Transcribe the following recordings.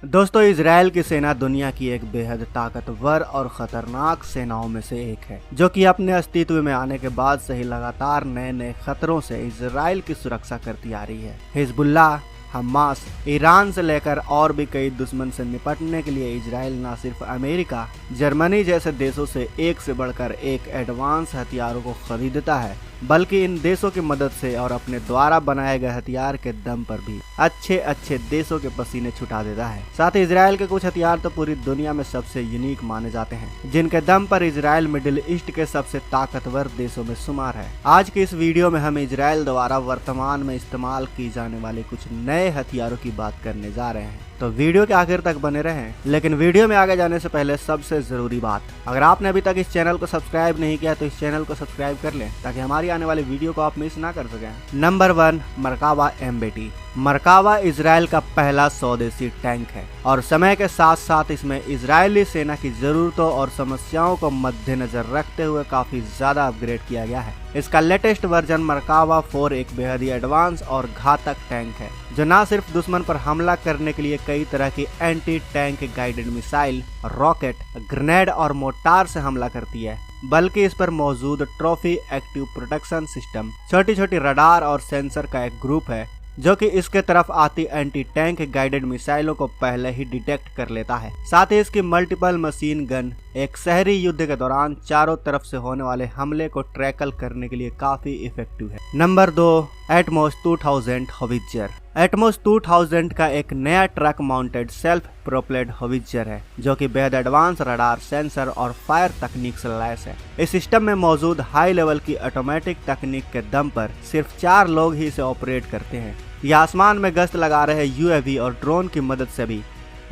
दोस्तों, इजराइल की सेना दुनिया की एक बेहद ताकतवर और खतरनाक सेनाओं में से एक है, जो कि अपने अस्तित्व में आने के बाद से ही लगातार नए नए खतरों से इजराइल की सुरक्षा करती आ रही है। हिजबुल्लाह, हमास, ईरान से लेकर और भी कई दुश्मन से निपटने के लिए इजराइल न सिर्फ अमेरिका, जर्मनी जैसे देशों से एक से बढ़कर एक एडवांस हथियारों को खरीदता है, बल्कि इन देशों की मदद से और अपने द्वारा बनाए गए हथियार के दम पर भी अच्छे देशों के पसीने छुटा देता है। साथ ही इजराइल के कुछ हथियार तो पूरी दुनिया में सबसे यूनिक माने जाते हैं, जिनके दम पर इजराइल मिडिल ईस्ट के सबसे ताकतवर देशों में शुमार है। आज की इस वीडियो में हम इजराइल द्वारा वर्तमान में इस्तेमाल की जाने वाले कुछ नए हथियारों की बात करने जा रहे हैं, तो वीडियो के आखिर तक बने रहें। लेकिन वीडियो में आगे जाने से पहले सबसे जरूरी बात, अगर आपने अभी तक इस चैनल को सब्सक्राइब नहीं किया तो इस चैनल को सब्सक्राइब कर लें, ताकि हमारी आने वाली वीडियो को आप मिस ना कर सकें। Number 1, Merkava MBT। Merkava Israel का पहला स्वदेशी टैंक है और समय के साथ साथ इसमें इजरायली सेना की जरूरतों और समस्याओं को मद्देनजर रखते हुए काफी ज्यादा अपग्रेड किया गया है। इसका लेटेस्ट वर्जन मरकावा 4 एक बेहद ही एडवांस और घातक टैंक है, जो न सिर्फ दुश्मन पर हमला करने के लिए कई तरह की anti tank guided missile, rocket, grenade और मोर्टार से हमला करती है, बल्कि इस पर मौजूद ट्रॉफी एक्टिव प्रोटेक्शन सिस्टम, छोटी छोटी रडार और सेंसर का एक ग्रुप है, जो कि इसके तरफ आती एंटी टैंक गाइडेड मिसाइलों को पहले ही डिटेक्ट कर लेता है। साथ ही इसकी मल्टीपल मशीन गन एक शहरी युद्ध के दौरान चारों तरफ से होने वाले हमले को ट्रैकल करने के लिए काफी इफेक्टिव है। Number 2, Atmos 2000 howitzer. एटमॉस 2000 का एक नया truck mounted self propelled howitzer है, जो कि बेहद एडवांस रडार, सेंसर और फायर तकनीक से लैस है। इस सिस्टम में मौजूद हाई लेवल की ऑटोमेटिक तकनीक के दम पर सिर्फ 4 लोग ही इसे ऑपरेट करते हैं। यह आसमान में गश्त लगा रहे UAV और ड्रोन की मदद से भी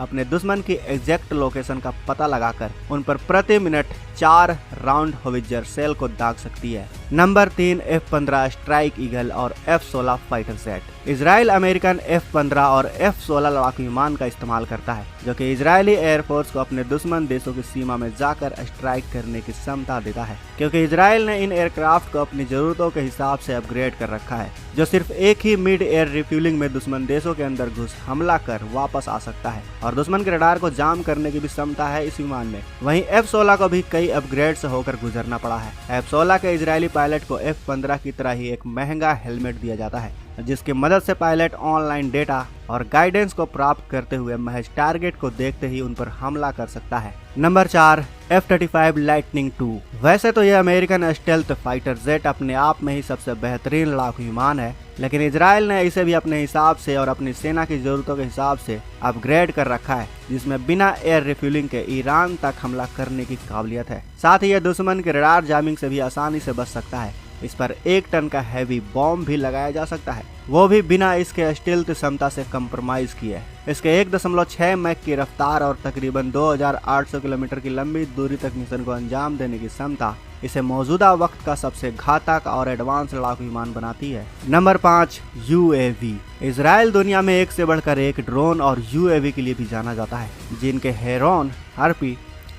अपने दुश्मन की एग्जैक्ट लोकेशन का पता लगाकर उन पर प्रति मिनट 4 राउंड हॉवित्जर सेल को दाग सकती है। नंबर 3, F-15 स्ट्राइक ईगल और F-16 fighter jet. Israel American F-15 और F-16 लड़ाकू विमान का इस्तेमाल करता है, जो कि इजरायली एयरफोर्स को अपने दुश्मन देशों की सीमा में जाकर स्ट्राइक करने की क्षमता देता है, क्योंकि इजराइल ने इन एयरक्राफ्ट को अपनी जरूरतों के हिसाब से अपग्रेड कर रखा है, जो सिर्फ एक ही मिड एयर रिफ्यूलिंग में दुश्मन देशों के अंदर घुस हमला कर वापस आ सकता है और दुश्मन के रडार को जाम करने की भी क्षमता है इस विमान में। वहीं F-16 को भी कई अपग्रेड से होकर गुजरना पड़ा है। F-16 के इजरायली पायलट को F-15 की तरह ही एक महंगा हेलमेट दिया जाता है, जिसकी मदद से पायलट ऑनलाइन डेटा और गाइडेंस को प्राप्त करते हुए महज टारगेट को देखते ही उन पर हमला कर सकता है। Number 4, F-35 lightning II। वैसे तो यह अमेरिकन स्टेल्थ फाइटर जेट अपने आप में ही सबसे बेहतरीन लड़ाकू विमान है, लेकिन इजराइल ने इसे भी अपने हिसाब से और अपनी सेना की जरूरतों के हिसाब से अपग्रेड कर रखा है, जिसमें बिना एयर रिफ्यूलिंग के ईरान तक हमला करने की काबिलियत है। साथ ही यह दुश्मन के रडार जामिंग से भी आसानी से बच सकता है। इस पर 1 टन का हैवी बॉम्ब भी लगाया जा सकता है, वो भी बिना इसके स्टील्थ क्षमता से कंप्रोमाइज किए। इसके 1.6 मैक की रफ्तार और तकरीबन 2800 किलोमीटर की लंबी दूरी तक मिशन को अंजाम देने की क्षमता इसे मौजूदा वक्त का सबसे घातक और एडवांस लड़ाकू विमान बनाती है। Number 5, UAV। इजराइल दुनिया में एक से बढ़कर एक ड्रोन और UAV के लिए भी जाना जाता है, जिनके हेरॉन, हार्पी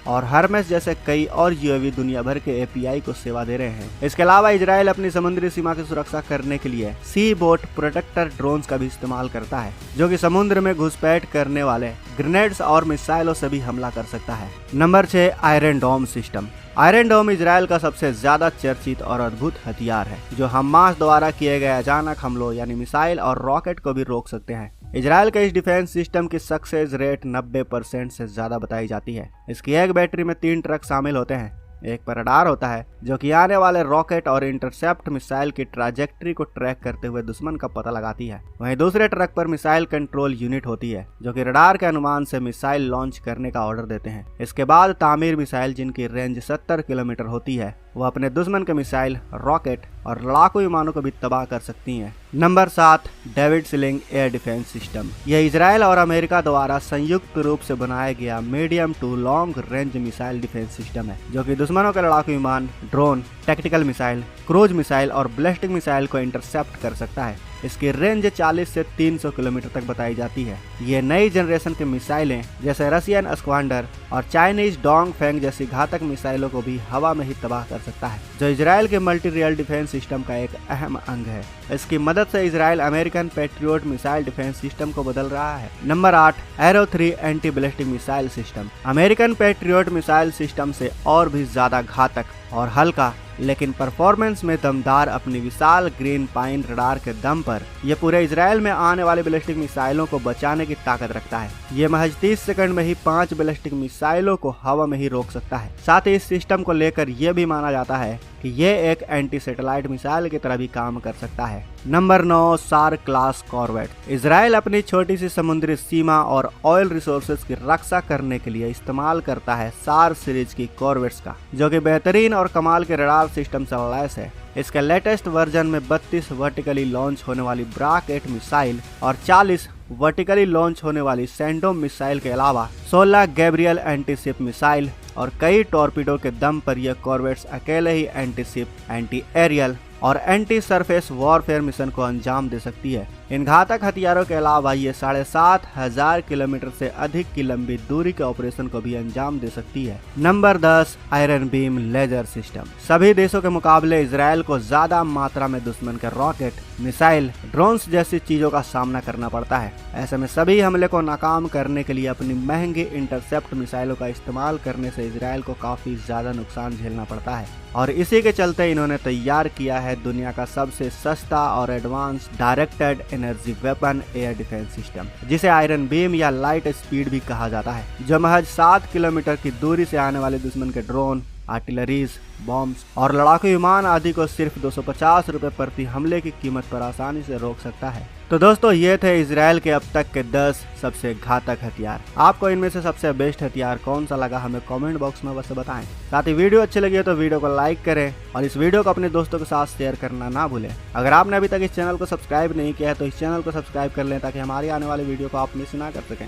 और हरमेस जैसे कई और UAV दुनिया भर के API को सेवा दे रहे हैं। इसके अलावा इजराइल अपनी समुद्री सीमा की सुरक्षा करने के लिए सी बोट प्रोटेक्टर ड्रोन्स का भी इस्तेमाल करता है, जो कि समुद्र में घुसपैठ करने वाले ग्रेनेड्स और मिसाइलों से भी हमला कर सकता है। नंबर 6, आयरन डोम सिस्टम। आयरन डोम इजराइल का सबसे ज्यादा चर्चित और अद्भुत हथियार है, जो हमास द्वारा किए गए अचानक हमलों यानी मिसाइल और रॉकेट को भी रोक सकते हैं। इजराइल के इस डिफेंस सिस्टम की सक्सेस रेट 90% से ज्यादा बताई जाती है। इसकी एक बैटरी में 3 ट्रक शामिल होते हैं। एक पर रडार होता है, जो कि आने वाले रॉकेट और इंटरसेप्ट मिसाइल की ट्रैजेक्टरी को ट्रैक करते हुए दुश्मन का पता लगाती है। वहीं दूसरे ट्रक पर मिसाइल कंट्रोल यूनिट होती है, जो कि रडार के अनुमान से मिसाइल लॉन्च करने का ऑर्डर देते हैं। इसके बाद तामीर मिसाइल, जिनकी रेंज 70 किलोमीटर होती है, वो अपने दुश्मन के मिसाइल, रॉकेट और लड़ाकू विमानों को भी तबाह कर सकती हैं। Number 7, David Sling air defence system. यह इजराइल और अमेरिका द्वारा संयुक्त रूप से बनाया गया medium to long range missile defence system है, जो कि दुश्मनों के लड़ाकू विमान, drone, tactical missile, cruise missile और बैलिस्टिक मिसाइल को इंटरसेप्ट कर सकता है। इसकी रेंज 40 से 300 किलोमीटर तक बताई जाती है। ये नई जनरेशन की मिसाइलें जैसे रशियन स्क्वाड्रन और चाइनीज डोंग फेंग जैसी घातक मिसाइलों को भी हवा में ही तबाह कर सकता है, जो इजराइल के मल्टी रियल डिफेंस सिस्टम का एक अहम अंग है। इसकी मदद से Israel American patriot missile defence system को बदल रहा है। Number 8, arrow 3 anti ballistic missile system. American patriot missile system से और भी ज्यादा घातक और हल्का लेकिन परफॉर्मेंस में दमदार अपनी विशाल ग्रीन पाइन रडार के दम पर यह पूरे इजराइल में आने वाली बैलिस्टिक मिसाइलों को बचाने की ताकत रखता है। ये महज 30 सेकंड में ही 5 बैलिस्टिक मिसाइलों को हवा में ही रोक सकता है। साथ ही इस सिस्टम को लेकर यह भी माना जाता है कि ये एक एंटी सैटेलाइट मिसाइल की तरह भी काम कर सकता है। नंबर 9, सार क्लास कॉर्वेट। इजराइल अपनी छोटी सी समुद्री सीमा और ऑयल रिसोर्सेज की रक्षा करने के लिए इस्तेमाल करता है सार सीरीज की कॉर्वेट्स का, जो कि बेहतरीन और कमाल के रडार सिस्टम से लैस है। इसके लेटेस्ट वर्जन में 32 वर्टिकली लॉन्च होने वाली ब्राक 8 मिसाइल और 40 वर्टिकली लॉन्च होने वाली सैंडोम मिसाइल के अलावा 16 गैब्रियल एंटीशिप मिसाइल और कई टॉर्पीडो के दम पर यह कॉर्वेट्स अकेले ही एंटीशिप, एंटी एरियल और एंटी सरफेस वॉरफेयर मिशन को अंजाम दे सकती है। इन घातक हथियारों के अलावा ये 7,500 किलोमीटर से अधिक की लंबी दूरी के ऑपरेशन को भी अंजाम दे सकती है। Number 10, Iron Beam laser system. सभी देशों के मुकाबले इजराइल को ज्यादा मात्रा में दुश्मन के रॉकेट, मिसाइल, ड्रोन्स जैसी चीजों का सामना करना पड़ता है। ऐसे में सभी हमले को नाकाम करने के लिए अपनी महंगी इंटरसेप्ट मिसाइलों का इस्तेमाल करने से इजराइल को काफी ज्यादा नुकसान झेलना पड़ता है, और इसी के चलते इन्होंने तैयार किया है दुनिया का सबसे सस्ता और advance directed energy weapon air defence system, जिसे आयरन बीम या लाइट स्पीड भी कहा जाता है, जो महज 7 किलोमीटर की दूरी से आने वाले दुश्मन के ड्रोन, आर्टिलरीज, बॉम्ब्स और लड़ाकू विमान आदि को सिर्फ 250 रुपए प्रति हमले की कीमत पर आसानी से रोक सकता है। तो दोस्तों, ये थे इजराइल के अब तक के 10 सबसे घातक हथियार। आपको इनमें से सबसे बेस्ट हथियार कौन सा लगा हमें कमेंट बॉक्स में बस बताएं। साथ ही वीडियो अच्छी लगी हो तो वीडियो को लाइक करें और इस वीडियो को अपने दोस्तों के साथ शेयर करना ना भूलें। अगर आपने अभी तक इस चैनल को सब्सक्राइब नहीं किया है तो इस चैनल को सब्सक्राइब कर लें ताकि हमारी आने वाली वीडियो को आप मिस ना कर सकें।